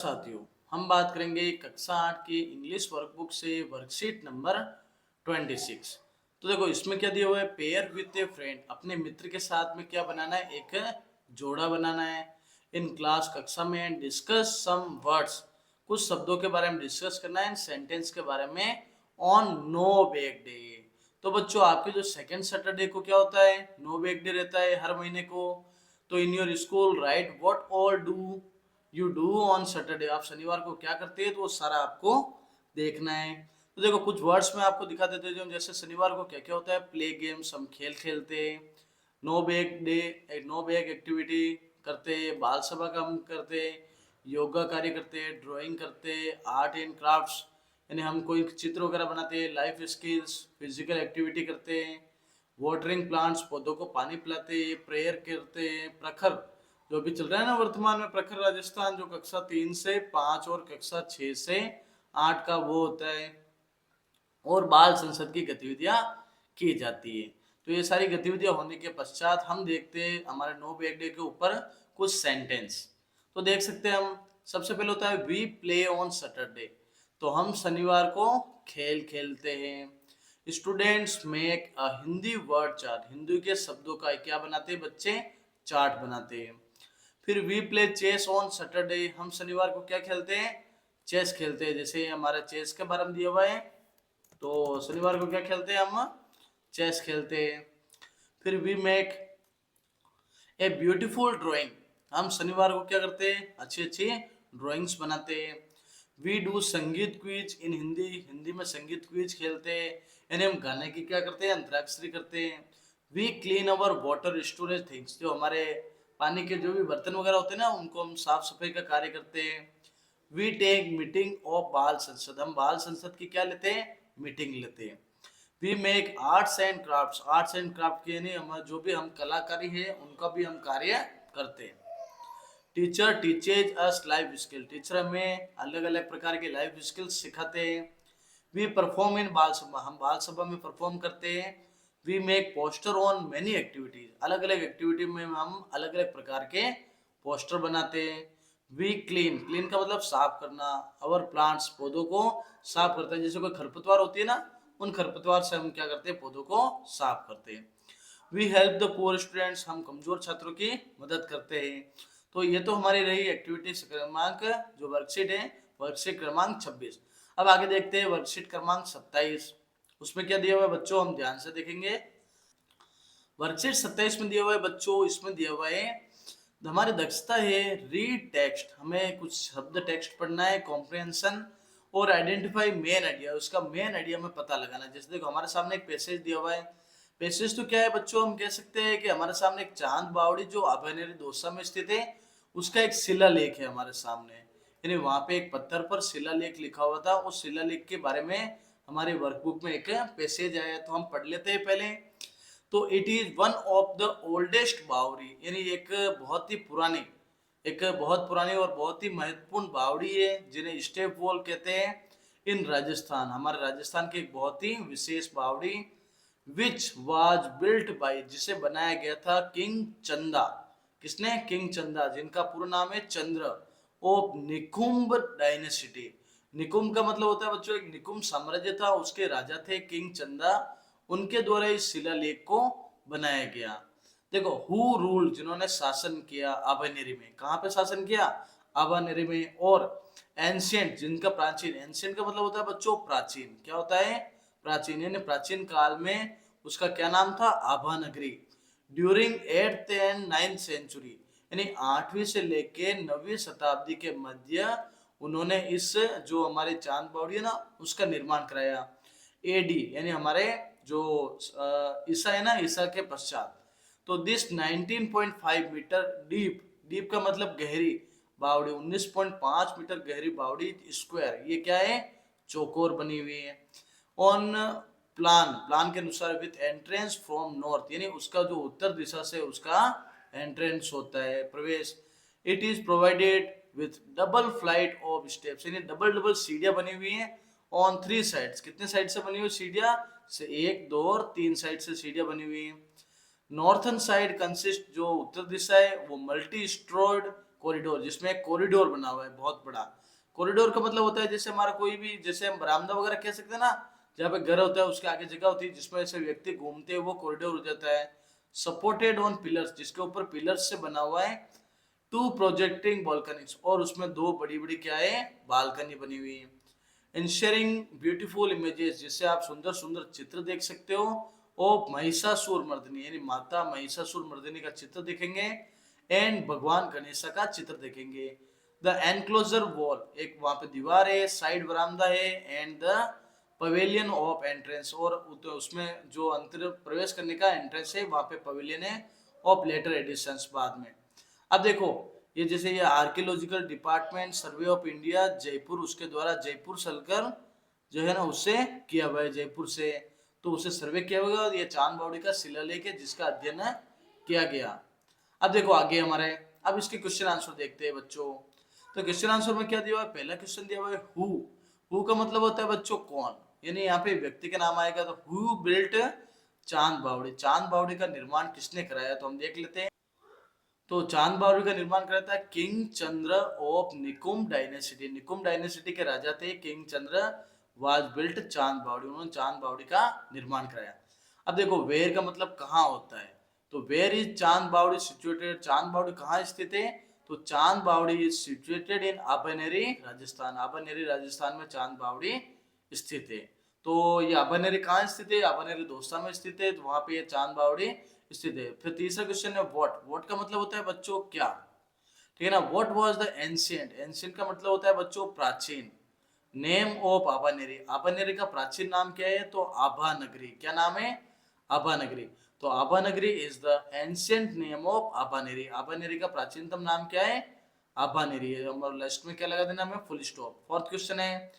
साथियों, हम बात करेंगे कक्षा 8 की इंग्लिश वर्कबुक से वर्कशीट नंबर 26। तो देखो इसमें क्या दिया हुआ है, पेयर विथ ए फ्रेंड, अपने मित्र के साथ में क्या बनाना है, एक जोड़ा बनाना है। इन क्लास, कक्षा में डिस्कस सम वर्ड्स, कुछ शब्दों के बारे में डिस्कस करना है, सेंटेंस के बारे में ऑन नो बैक डे। तो बच्चों आपके जो सेकेंड सैटरडे को क्या होता है, नो बैक डे रहता है हर महीने को। तो in your school right what all do you do on Saturday, आप शनिवार को क्या करते हैं तो वो सारा आपको देखना है। तो देखो कुछ वर्ड्स में आपको दिखा देते हैं, जैसे शनिवार को क्या क्या होता है, प्ले गेम्स, हम खेल खेलते हैं। No bag day, no bag activity करते हैं, बाल सभा का हम करते हैं, योगा कार्य करते हैं, ड्राइंग करते हैं, आर्ट एंड क्राफ्ट्स यानी हम कोई चित्र वगैरह बनाते हैं, लाइफ स्किल्स, फिजिकल एक्टिविटी करते हैं, वाटरिंग प्लांट्स, पौधों को पानी पिलाते हैं, प्रेयर करते हैं, प्रखर जो अभी चल रहा है ना वर्तमान में, प्रखर राजस्थान जो कक्षा 3 से 5 और कक्षा 6 से 8 का वो होता है, और बाल संसद की गतिविधियां की जाती है। तो ये सारी गतिविधियां होने के पश्चात हम देखते हैं हमारे नो बैक डे के ऊपर कुछ सेंटेंस। तो देख सकते हैं हम, सबसे पहले होता है वी प्ले ऑन सैटरडे, तो हम शनिवार को खेल खेलते हैं। Students make a Hindi word chart, Hindi के शब्दों का क्या बनाते हैं बच्चे, चार्ट बनाते हैं। फिर we play chess on Saturday, हम शनिवार को क्या खेलते हैं, चेस खेलते हैं। जैसे हमारा चेस के बारे में दिया हुआ है, तो शनिवार को क्या खेलते हैं, हम चेस खेलते हैं। फिर we make a beautiful drawing, हम शनिवार को क्या करते हैं, अच्छी अच्छी ड्राइंग्स बनाते हैं। वी डू संगीत क्विज इन हिंदी, हिंदी में संगीत क्विज खेलते हैं, यानी हम गाने की क्या करते हैं, अंतराक्षरी करते हैं। We clean our water storage things, जो हमारे पानी के जो भी बर्तन वगैरह होते हैं ना, उनको हम साफ सफाई का कार्य करते हैं। वी टेक मीटिंग ऑफ बाल संसद, हम बाल संसद की क्या लेते हैं, मीटिंग लेते हैं। We make arts and crafts, arts and craft के यानी हम जो भी हम कलाकारी है उनका भी हम कार्य करते हैं। टीचर टीचेज अस लाइफ स्किल, टीचर हमें अलग अलग प्रकार के लाइफ स्किल्स सिखाते हैं। वी परफॉर्म इन बाल सभा, हम बाल सभा में परफॉर्म करते हैं। We make poster on many activities, अलग अलग एक्टिविटी में हम अलग अलग प्रकार के पोस्टर बनाते हैं। वी क्लीन, क्लीन का मतलब साफ करना, अवर प्लांट्स, पौधों को साफ करते हैं। जैसे कोई खरपतवार होती है ना, उन खरपतवार से हम क्या करते हैं, पौधों को साफ करते हैं। We help the poor students, हम कमजोर छात्रों की मदद करते हैं। तो ये तो हमारी रही एक्टिविटी क्रमांक, जो वर्कशीट है वर्कशीट क्रमांक 26। अब आगे देखते हैं वर्कशीट क्रमांक 27, उसमें क्या दिया हुआ है बच्चों, हम ध्यान से देखेंगे। वर्कशीट 27 में दिया हुआ है बच्चों, इसमें दिया हुआ है हमारी दक्षता है रीड टेक्स्ट, हमें कुछ शब्द टेक्स्ट पढ़ना है, कॉम्प्रिहेंशन और आइडेंटिफाई मेन आइडिया, उसका मेन आइडिया में पता लगाना है। जैसे देखो हमारे सामने एक पैसेज दिया हुआ है, पैसेज तो क्या है बच्चों, हम कह सकते हैं कि हमारे सामने एक चांद बावड़ी जो आभेनेरी दौसा में स्थित है, उसका एक शिलालेख है हमारे सामने, यानी वहां पे एक पत्थर पर शिलालेख लिखा हुआ था, उस शिलालेख के बारे में हमारी वर्कबुक में एक पैसेज आया, तो हम पढ़ लेते हैं पहले। तो it is one of the oldest बावड़ी, यानी एक बहुत पुरानी और बहुत ही महत्वपूर्ण बावड़ी है, जिन्हें स्टेप वॉल कहते हैं। इन राजस्थान, हमारे राजस्थान की एक बहुत ही विशेष बावड़ी, विच वाज बिल्ट बाय, जिसे बनाया गया था किंग चंदा, किसने, किंग चंदा, जिनका पूरा नाम है चंद्र, ऑफ निकुंभ डायनेसिटी। निकुंभ का मतलब होता है बच्चों, एक निकुंभ साम्राज्य था, उसके राजा थे किंग चंदा, उनके द्वारा इस शिलालेख को बनाया गया। देखो हु रूल, जिन्होंने शासन किया आभानेरी में, कहाँ पे शासन किया, आभानेरी में। और एंशियंट, जिनका प्राचीन, एंशियंट का मतलब होता है बच्चों प्राचीन, क्या होता है, प्राचीन, यानी प्राचीन काल में उसका क्या नाम था, आभा नगरी। During 8th and 9th century, यानी 8वीं से लेके 9वीं शताब्दी के मध्य उन्होंने इस जो हमारे चांद बावड़ी है ना, उसका निर्माण कराया। एडी यानी हमारे जो ईसा है ना, ईसा के पश्चात। तो दिस 19.5 मीटर डीप, डीप का मतलब गहरी बावड़ी, 19.5 मीटर गहरी बावड़ी स्क्वायर, ये क्या है, चौकोर बनी हुई है। ऑन प्लान, प्लान के अनुसार विथ एंट्रेंस फ्रॉम नॉर्थ, यानी उसका जो उत्तर दिशा से उसका एंट्रेंस होता है, प्रवेश। It is provided with double flight of steps, यानी डबल डबल सीढ़ियां बनी हुई हैं। ऑन 3 साइड्स, कितने साइड से बनी हुई सीढ़ियां, से 1 2 और 3 साइड से सीढ़ियां बनी हुई हैं। नॉर्थन साइड कंसिस्ट, जो उत्तर दिशा है वो मल्टी स्ट्रोर्ड कॉरिडोर, जिसमें एक कॉरिडोर बना हुआ है बहुत बड़ा। कॉरिडोर का मतलब होता है जैसे हमारा कोई भी, जैसे हम बरामदा वगैरह कह सकते हैं ना, जहाँ पे घर होता है उसके आगे जगह होती है जिसमें ऐसे व्यक्ति घूमते हैं, वो कॉरिडोर हो जाता है। सपोर्टेड ऑन पिलर्स, जिसके ऊपर पिलर्स से बना हुआ है। टू प्रोजेक्टिंग बालकनीज, और उसमें दो बड़ी बड़ी क्या है, बालकनी बनी हुई है। इंश्योरिंग ब्यूटीफुल इमेजेस, जिससे आप सुंदर सुंदर चित्र देख सकते हो। ऑफ महिषासुर मर्दिनी, यानी माता महिषासुर मर्दिनी का चित्र देखेंगे। एंड भगवान गणेश का चित्र देखेंगे। द एनक्लोजर वॉल, एक वहां पे दीवार है, साइड बरामदा है। And the pavilion of entrance, और उसमें जो अंतर प्रवेश करने का एंट्रेंस है वहां पे पवेलियन है ऑफ लेटर एडिशंस बाद में। अब देखो, ये जैसे ये archaeological department survey of India Jaipur, उसके द्वारा जयपुर सलकर जो है ना उससे किया हुआ है, जयपुर से, तो उसे सर्वे किया हुआ है। ये चांद बावड़ी का शिलालेख है जिसका अध्ययन किया गया। अब देखो आगे हमारे, अब इसके क्वेश्चन आंसर देखते हैं बच्चों। तो क्वेश्चन आंसर में क्या दिया हुआ है, पहला क्वेश्चन दिया हुआ है हु का मतलब होता है बच्चों कौन, यानी यहाँ पे व्यक्ति का नाम आएगा। तो हु बिल्ट चांद बावड़ी, चांद बावड़ी का निर्माण किसने कराया, तो हम देख लेते हैं। तो चांद बावड़ी का निर्माण कराया था king Chandra of Nikum dynasty, Nikum dynasty के राजा थे किंग चंद्र वाज बिल्ट चांद बावड़ी, उन्होंने चांद बावड़ी का निर्माण कराया। अब देखो वेयर का मतलब कहाँ होता है, तो वेयर इज चांद बावड़ी सिचुएटेड, चांद बावड़ी कहाँ स्थित है, तो Chand Baori is situated in Abhaneri Rajasthan, Abhaneri Rajasthan में चांद बावड़ी स्थित है। तो ये आबनेरी कहाँ स्थित है, आबनेरी दौसा में स्थित है, तो वहां पे ये चांद बावड़ी स्थित है। फिर तीसरा क्वेश्चन है व्हाट का मतलब होता है बच्चों क्या, ठीक है ना। What was the ancient, ancient का मतलब होता है बच्चों प्राचीन। नेम ऑफ आबानेरी, आबानेरी का प्राचीन नाम क्या है, तो आभा नगरी, क्या नाम है, आभा नगरी। तो आभा नगरी is the ancient name of Abhaneri, Abhaneri का प्राचीनतम नाम क्या है, आबानेरी है। और लास्ट में क्या लगा देना हमें, फुल स्टॉप। फोर्थ क्वेश्चन है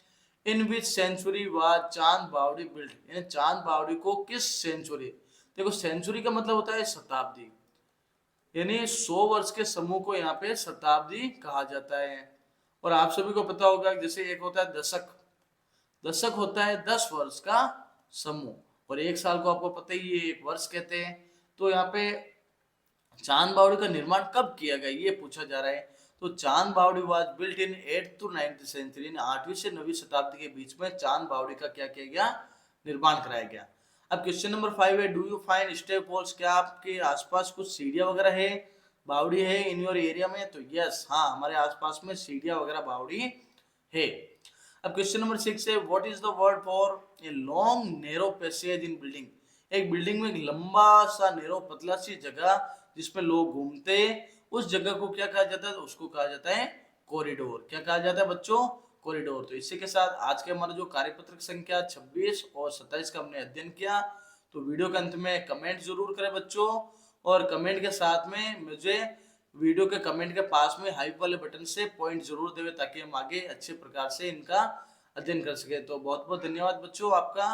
इन विच सेंचुरी वाज चांद बावड़ी बिल्ट, यानी चांद बावड़ी को किस सेंचुरी, देखो सेंचुरी का मतलब होता है शताब्दी, यानी 100 वर्ष के समूह को यहाँ पे शताब्दी कहा जाता है। और आप सभी को पता होगा जैसे एक होता है दशक, दशक होता है 10 वर्ष का समूह, और एक साल को आपको पता ही है एक वर्ष कहते हैं। तो यहाँ पे चांद बावड़ी का निर्माण कब किया गया ये पूछा जा रहा है। तो Chand Baori was built in 8th to 9th century, 8वीं से 9वीं शताब्दी के बीच में चांद बावड़ी का क्या किया गया, निर्माण कराया गया। अब क्वेश्चन नंबर 5 है do you find step walls, क्या आपके आसपास कुछ सीढ़ियां वगैरह है, बावड़ी है इन योर एरिया में, तो यस हाँ हमारे आसपास में सीढ़ियां वगैरह बावड़ी है। अब क्वेश्चन नंबर 6 है what is the word for a long narrow passage in building, एक बिल्डिंग में एक लंबा सा नैरो पतला सी जगह जिसमें लोग घूमते, उस जगह को क्या कहा जाता है, तो उसको कहा जाता है कॉरिडोर। क्या कहा जाता है बच्चों, कॉरिडोर। तो इसी के साथ आज के हमारा जो कार्यपत्र संख्या 26 और 27 का हमने अध्ययन किया। तो वीडियो के अंत में कमेंट जरूर करें बच्चों, और कमेंट के साथ में मुझे वीडियो के कमेंट के पास में हाइप वाले बटन से पॉइंट जरूर देवे ताकि हम आगे अच्छे प्रकार से इनका अध्ययन कर सके। तो बहुत बहुत धन्यवाद बच्चों आपका।